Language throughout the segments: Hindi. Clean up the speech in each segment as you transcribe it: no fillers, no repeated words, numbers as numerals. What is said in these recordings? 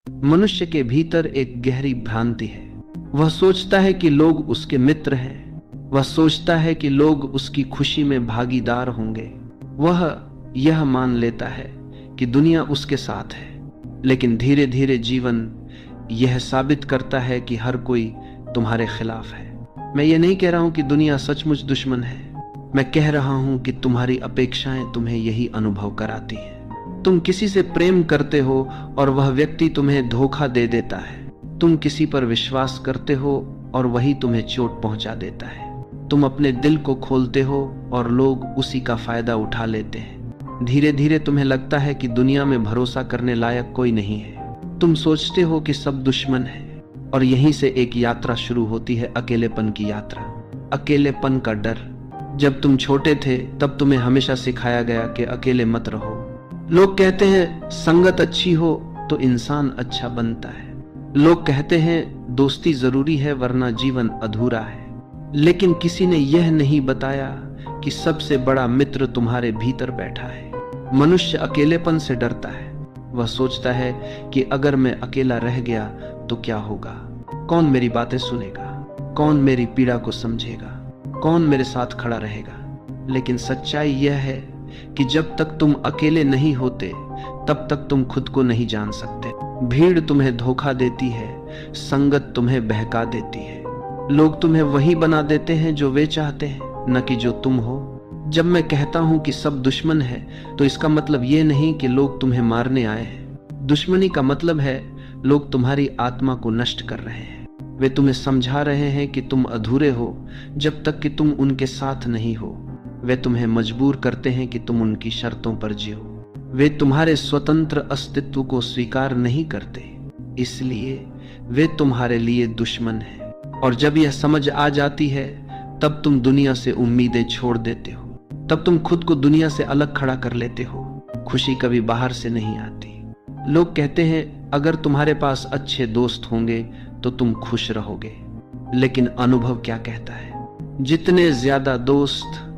मनुष्य के भीतर एक गहरी भ्रांति है। वह सोचता है कि लोग उसके मित्र हैं। वह सोचता है कि लोग उसकी खुशी में भागीदार होंगे। वह यह मान लेता है कि दुनिया उसके साथ है। लेकिन धीरे धीरे जीवन यह साबित करता है कि हर कोई तुम्हारे खिलाफ है। मैं ये नहीं कह रहा हूं कि दुनिया सचमुच दुश्मन है। मैं कह रहा हूं कि तुम्हारी अपेक्षाएं तुम्हें यही अनुभव कराती हैं। तुम किसी से प्रेम करते हो और वह व्यक्ति तुम्हें धोखा दे देता है। तुम किसी पर विश्वास करते हो और वही तुम्हें चोट पहुंचा देता है। तुम अपने दिल को खोलते हो और लोग उसी का फायदा उठा लेते हैं। धीरे धीरे तुम्हें लगता है कि दुनिया में भरोसा करने लायक कोई नहीं है। तुम सोचते हो कि सब दुश्मन है और यहीं से एक यात्रा शुरू होती है, अकेलेपन की यात्रा। अकेलेपन का डर। जब तुम छोटे थे तब तुम्हें हमेशा सिखाया गया कि अकेले मत रहो। लोग कहते हैं संगत अच्छी हो तो इंसान अच्छा बनता है। लोग कहते हैं दोस्ती जरूरी है वरना जीवन अधूरा है। लेकिन किसी ने यह नहीं बताया कि सबसे बड़ा मित्र तुम्हारे भीतर बैठा है। मनुष्य अकेलेपन से डरता है। वह सोचता है कि अगर मैं अकेला रह गया तो क्या होगा, कौन मेरी बातें सुनेगा, कौन मेरी पीड़ा को समझेगा, कौन मेरे साथ खड़ा रहेगा। लेकिन सच्चाई यह है कि जब तक तुम अकेले नहीं होते तब तक तुम खुद को नहीं जान सकते। भीड़ तुम्हें धोखा देती है, संगत तुम्हें बहका देती है। लोग तुम्हें वही बना देते हैं जो वे चाहते हैं, न कि जो तुम हो। जब मैं कहता हूं कि सब दुश्मन है तो इसका मतलब ये नहीं कि लोग तुम्हें मारने आए हैं। दुश्मनी का मतलब है लोग तुम्हारी आत्मा को नष्ट कर रहे हैं। वे तुम्हें समझा रहे हैं कि तुम अधूरे हो जब तक कि तुम उनके साथ नहीं हो। वे तुम्हें मजबूर करते हैं कि तुम उनकी शर्तों पर जियो। वे तुम्हारे स्वतंत्र अस्तित्व को स्वीकार नहीं करते, इसलिए वे तुम्हारे लिए दुश्मन हैं। और जब यह समझ आ जाती है तब तुम दुनिया से उम्मीदें छोड़ देते हो। तब तुम खुद को दुनिया से अलग खड़ा कर लेते हो। खुशी कभी बाहर से नहीं आती। लोग कहते हैं अगर तुम्हारे पास अच्छे दोस्त होंगे तो तुम खुश रहोगे। लेकिन अनुभव क्या कहता है? जितने ज्यादा दोस्त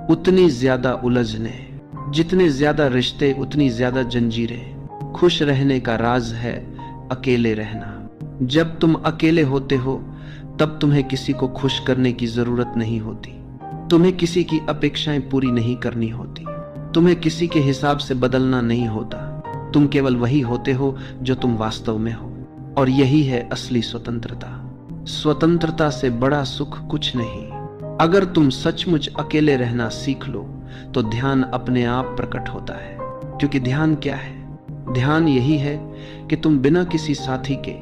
उतनी ज्यादा उलझने, जितने ज्यादा रिश्ते उतनी ज्यादा जंजीरें। खुश रहने का राज है अकेले रहना। जब तुम अकेले होते हो तब तुम्हें किसी को खुश करने की जरूरत नहीं होती। तुम्हें किसी की अपेक्षाएं पूरी नहीं करनी होती। तुम्हें किसी के हिसाब से बदलना नहीं होता। तुम केवल वही होते हो जो तुम वास्तव में हो। और यही है असली स्वतंत्रता। स्वतंत्रता से बड़ा सुख कुछ नहीं। अगर तुम सचमुच अकेले रहना सीख लो तो ध्यान अपने आप प्रकट होता है। क्योंकि ध्यान क्या है? ध्यान यही है कि तुम बिना किसी साथी के,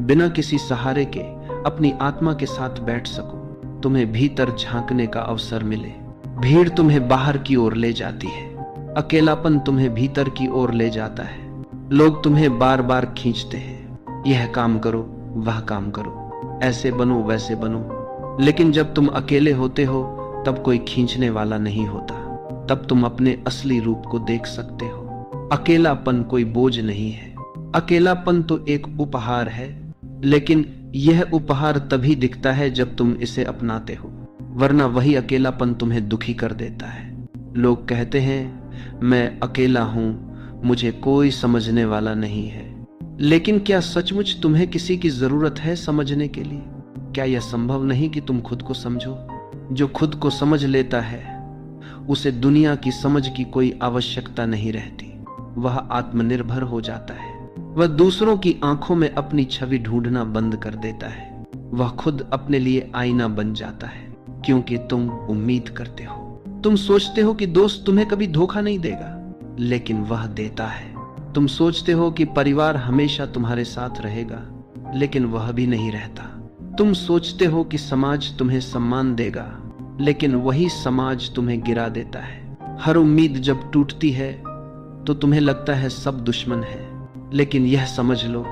बिना किसी सहारे के अपनी आत्मा के साथ बैठ सको। तुम्हें भीतर झांकने का अवसर मिले। भीड़ तुम्हें बाहर की ओर ले जाती है, अकेलापन तुम्हें भीतर की ओर ले जाता है। लोग तुम्हें बार बार खींचते हैं, यह काम करो, वह काम करो, ऐसे बनो, वैसे बनो। लेकिन जब तुम अकेले होते हो तब कोई खींचने वाला नहीं होता। तब तुम अपने असली रूप को देख सकते हो। अकेलापन कोई बोझ नहीं है। अकेलापन तो एक उपहार है, लेकिन यह उपहार तभी दिखता है जब तुम इसे अपनाते हो, वरना वही अकेलापन तुम्हें दुखी कर देता है। लोग कहते हैं मैं अकेला हूं, मुझे कोई समझने वाला नहीं है। लेकिन क्या सचमुच तुम्हें किसी की जरूरत है समझने के लिए? क्या यह संभव नहीं कि तुम खुद को समझो? जो खुद को समझ लेता है उसे दुनिया की समझ की कोई आवश्यकता नहीं रहती। वह आत्मनिर्भर हो जाता है। वह दूसरों की आंखों में अपनी छवि ढूंढना बंद कर देता है। वह खुद अपने लिए आईना बन जाता है, क्योंकि तुम उम्मीद करते हो। तुम सोचते हो कि दोस्त तुम्हें कभी धोखा नहीं देगा, लेकिन वह देता है। तुम सोचते हो कि परिवार हमेशा तुम्हारे साथ रहेगा, लेकिन वह भी नहीं रहता। तुम सोचते हो कि समाज तुम्हें सम्मान देगा, लेकिन वही समाज तुम्हें गिरा देता है। हर उम्मीद जब टूटती है तो तुम्हें लगता है सब दुश्मन है, लेकिन यह समझ लो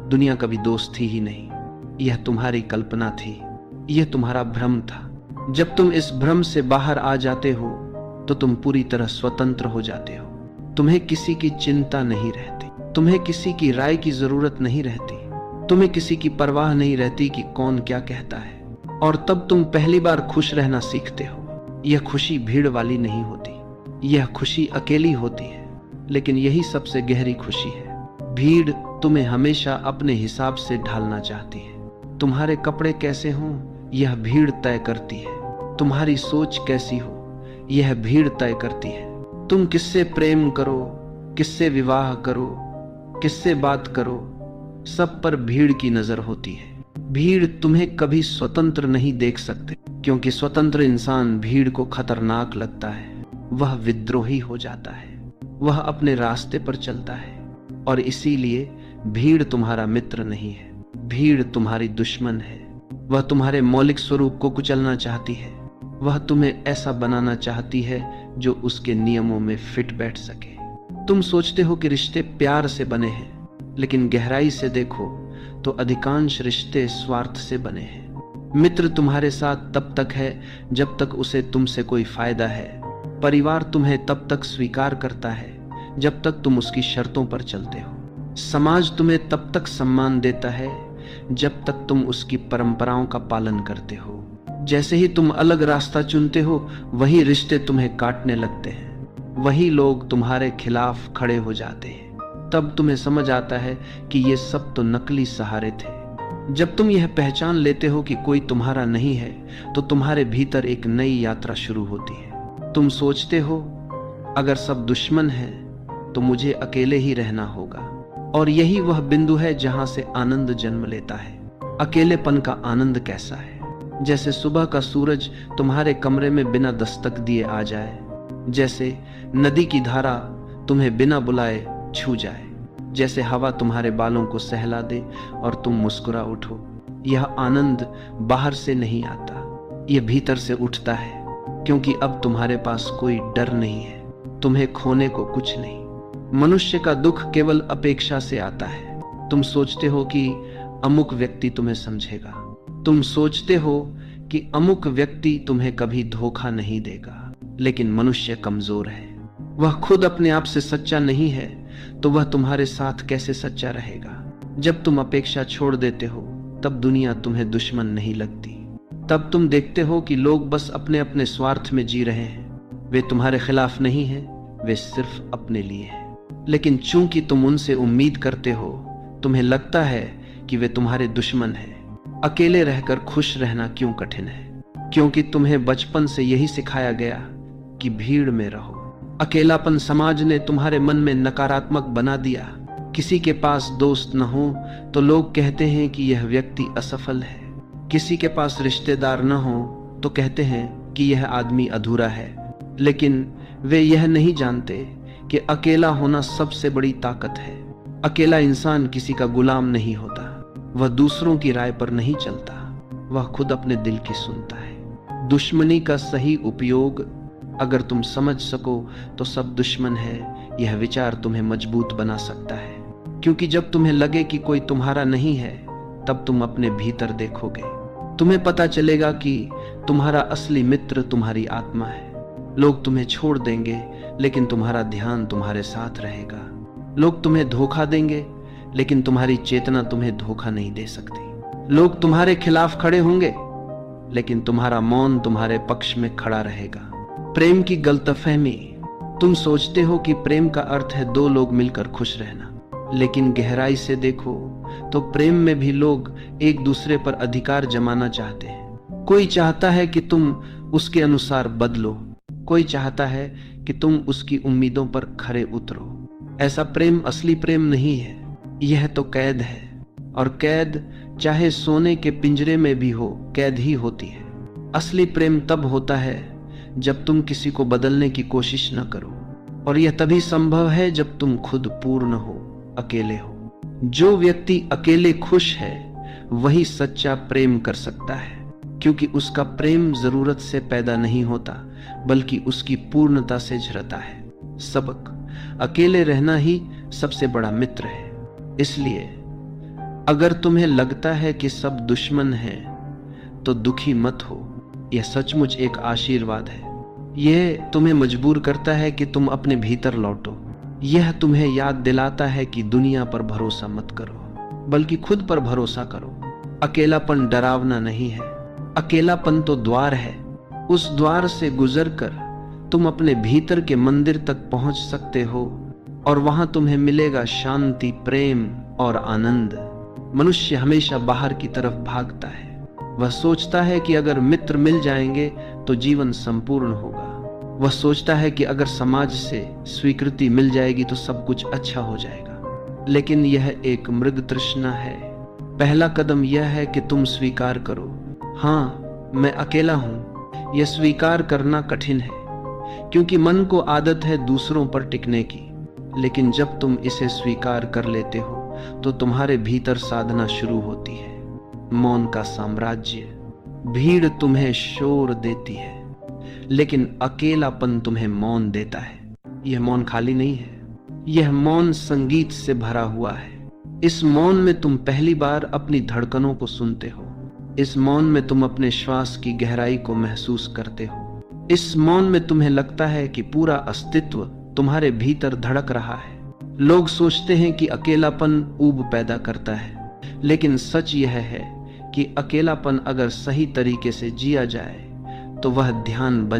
दुनिया कभी दोस्त थी ही नहीं। यह तुम्हारी कल्पना थी, यह तुम्हारा भ्रम था। जब तुम इस भ्रम से बाहर आ जाते हो तो तुम पूरी तरह स्वतंत्र हो जाते हो। तुम्हें किसी की चिंता नहीं रहती, तुम्हें किसी की राय की जरूरत नहीं रहती, तुम्हें किसी की परवाह नहीं रहती कि कौन क्या कहता है। और तब तुम पहली बार खुश रहना सीखते हो। यह खुशी भीड़ वाली नहीं होती, यह खुशी अकेली होती है, लेकिन यही सबसे गहरी खुशी है। भीड़ तुम्हें हमेशा अपने हिसाब से ढालना चाहती है। तुम्हारे कपड़े कैसे हों यह भीड़ तय करती है। तुम्हारी सोच कैसी हो यह भीड़ तय करती है। तुम किससे प्रेम करो, किससे विवाह करो, किससे बात करो, सब पर भीड़ की नजर होती है। भीड़ तुम्हें कभी स्वतंत्र नहीं देख सकते, क्योंकि स्वतंत्र इंसान भीड़ को खतरनाक लगता है। वह विद्रोही हो जाता है, वह अपने रास्ते पर चलता है, और इसीलिए भीड़ तुम्हारा मित्र नहीं है, भीड़ तुम्हारी दुश्मन है। वह तुम्हारे मौलिक स्वरूप को कुचलना चाहती है। वह तुम्हें ऐसा बनाना चाहती है जो उसके नियमों में फिट बैठ सके। तुम सोचते हो कि रिश्ते प्यार से बने हैं, लेकिन गहराई से देखो तो अधिकांश रिश्ते स्वार्थ से बने हैं। मित्र तुम्हारे साथ तब तक है जब तक उसे तुमसे कोई फायदा है। परिवार तुम्हें तब तक स्वीकार करता है जब तक तुम उसकी शर्तों पर चलते हो। समाज तुम्हें तब तक सम्मान देता है जब तक तुम उसकी परंपराओं का पालन करते हो। जैसे ही तुम अलग रास्ता चुनते हो, वही रिश्ते तुम्हें काटने लगते हैं, वही लोग तुम्हारे खिलाफ खड़े हो जाते हैं। तब तुम्हें समझ आता है कि ये सब तो नकली सहारे थे। जब तुम यह पहचान लेते हो कि कोई तुम्हारा नहीं है, तो तुम्हारे भीतर एक नई यात्रा शुरू होती है। तुम सोचते हो अगर सब दुश्मन है तो मुझे अकेले ही रहना होगा, और यही वह बिंदु है जहां से आनंद जन्म लेता है। अकेलेपन का आनंद कैसा है? जैसे सुबह का सूरज तुम्हारे कमरे में बिना दस्तक दिए आ जाए, जैसे नदी की धारा तुम्हें बिना बुलाए छू जाए, जैसे हवा तुम्हारे बालों को सहला दे और तुम मुस्कुरा उठो। यह आनंद बाहर से नहीं आता, यह भीतर से उठता है, क्योंकि अब तुम्हारे पास कोई डर नहीं है, तुम्हें खोने को कुछ नहीं। मनुष्य का दुख केवल अपेक्षा से आता है। तुम सोचते हो कि अमुक व्यक्ति तुम्हें समझेगा, तुम सोचते हो कि अमुक व्यक्ति तुम्हें कभी धोखा नहीं देगा, लेकिन मनुष्य कमजोर है। वह खुद अपने आप से सच्चा नहीं है, तो वह तुम्हारे साथ कैसे सच्चा रहेगा? जब तुम अपेक्षा छोड़ देते हो, तब दुनिया तुम्हें दुश्मन नहीं लगती। तब तुम देखते हो कि लोग बस अपने अपने स्वार्थ में जी रहे हैं। वे तुम्हारे खिलाफ नहीं हैं, वे सिर्फ अपने लिए हैं। लेकिन चूंकि तुम उनसे उम्मीद करते हो, तुम्हें लगता है कि वे तुम्हारे दुश्मन हैं। अकेले रहकर खुश रहना क्यों कठिन है? क्योंकि तुम्हें बचपन से यही सिखाया गया कि भीड़ में रहो। अकेलापन समाज ने तुम्हारे मन में नकारात्मक बना दिया। किसी के पास दोस्त न हो तो लोग कहते हैं कि यह व्यक्ति असफल है। किसी के पास रिश्तेदार न हो तो कहते हैं कि यह आदमी अधूरा है। लेकिन वे यह नहीं जानते कि अकेला होना सबसे बड़ी ताकत है। अकेला इंसान किसी का गुलाम नहीं होता, वह दूसरों की राय पर नहीं चलता, वह खुद अपने दिल की सुनता है। दुश्मनी का सही उपयोग अगर तुम समझ सको तो सब दुश्मन है, यह विचार तुम्हें मजबूत बना सकता है। क्योंकि जब तुम्हें लगे कि कोई तुम्हारा नहीं है, तब तुम अपने भीतर देखोगे। तुम्हें पता चलेगा कि तुम्हारा असली मित्र तुम्हारी आत्मा है। लोग तुम्हें छोड़ देंगे, लेकिन तुम्हारा ध्यान तुम्हारे साथ रहेगा। लोग तुम्हें धोखा देंगे, लेकिन तुम्हारी चेतना तुम्हें धोखा नहीं दे सकती। लोग तुम्हारे खिलाफ खड़े होंगे, लेकिन तुम्हारा मौन तुम्हारे पक्ष में खड़ा रहेगा। प्रेम की गलतफहमी। तुम सोचते हो कि प्रेम का अर्थ है दो लोग मिलकर खुश रहना, लेकिन गहराई से देखो तो प्रेम में भी लोग एक दूसरे पर अधिकार जमाना चाहते हैं। कोई चाहता है कि तुम उसके अनुसार बदलो, कोई चाहता है कि तुम उसकी उम्मीदों पर खरे उतरो। ऐसा प्रेम असली प्रेम नहीं है, यह तो कैद है, और कैद चाहे सोने के पिंजरे में भी हो, कैद ही होती है। असली प्रेम तब होता है जब तुम किसी को बदलने की कोशिश न करो, और यह तभी संभव है जब तुम खुद पूर्ण हो, अकेले हो। जो व्यक्ति अकेले खुश है वही सच्चा प्रेम कर सकता है, क्योंकि उसका प्रेम जरूरत से पैदा नहीं होता, बल्कि उसकी पूर्णता से झरता है। सबक: अकेले रहना ही सबसे बड़ा मित्र है। इसलिए अगर तुम्हें लगता है कि सब दुश्मन हैं, तो दुखी मत हो। यह सचमुच एक आशीर्वाद है। यह तुम्हें मजबूर करता है कि तुम अपने भीतर लौटो। यह तुम्हें याद दिलाता है कि दुनिया पर भरोसा मत करो, बल्कि खुद पर भरोसा करो। अकेलापन डरावना नहीं है, अकेलापन तो द्वार है। उस द्वार से गुजरकर तुम अपने भीतर के मंदिर तक पहुंच सकते हो, और वहां तुम्हें मिलेगा शांति, प्रेम और आनंद। मनुष्य हमेशा बाहर की तरफ भागता है। वह सोचता है कि अगर मित्र मिल जाएंगे तो जीवन संपूर्ण होगा। वह सोचता है कि अगर समाज से स्वीकृति मिल जाएगी तो सब कुछ अच्छा हो जाएगा। लेकिन यह एक मृग तृष्णा है। पहला कदम यह है कि तुम स्वीकार करो, हाँ मैं अकेला हूं। यह स्वीकार करना कठिन है, क्योंकि मन को आदत है दूसरों पर टिकने की। लेकिन जब तुम इसे स्वीकार कर लेते हो तो तुम्हारे भीतर साधना शुरू होती है। मौन का साम्राज्य। भीड़ तुम्हें शोर देती है, लेकिन अकेलापन तुम्हें मौन देता है। यह मौन खाली नहीं है, यह मौन संगीत से भरा हुआ है। इस मौन में तुम पहली बार अपनी धड़कनों को सुनते हो। इस मौन में तुम अपने श्वास की गहराई को महसूस करते हो। इस मौन में तुम्हें लगता है कि पूरा अस्तित्व तुम्हारे भीतर धड़क रहा है। लोग सोचते हैं कि अकेलापन ऊब पैदा करता है, लेकिन सच यह है कि अकेलापन अगर सही तरीके से जिया जाए तो वह ध्यान बन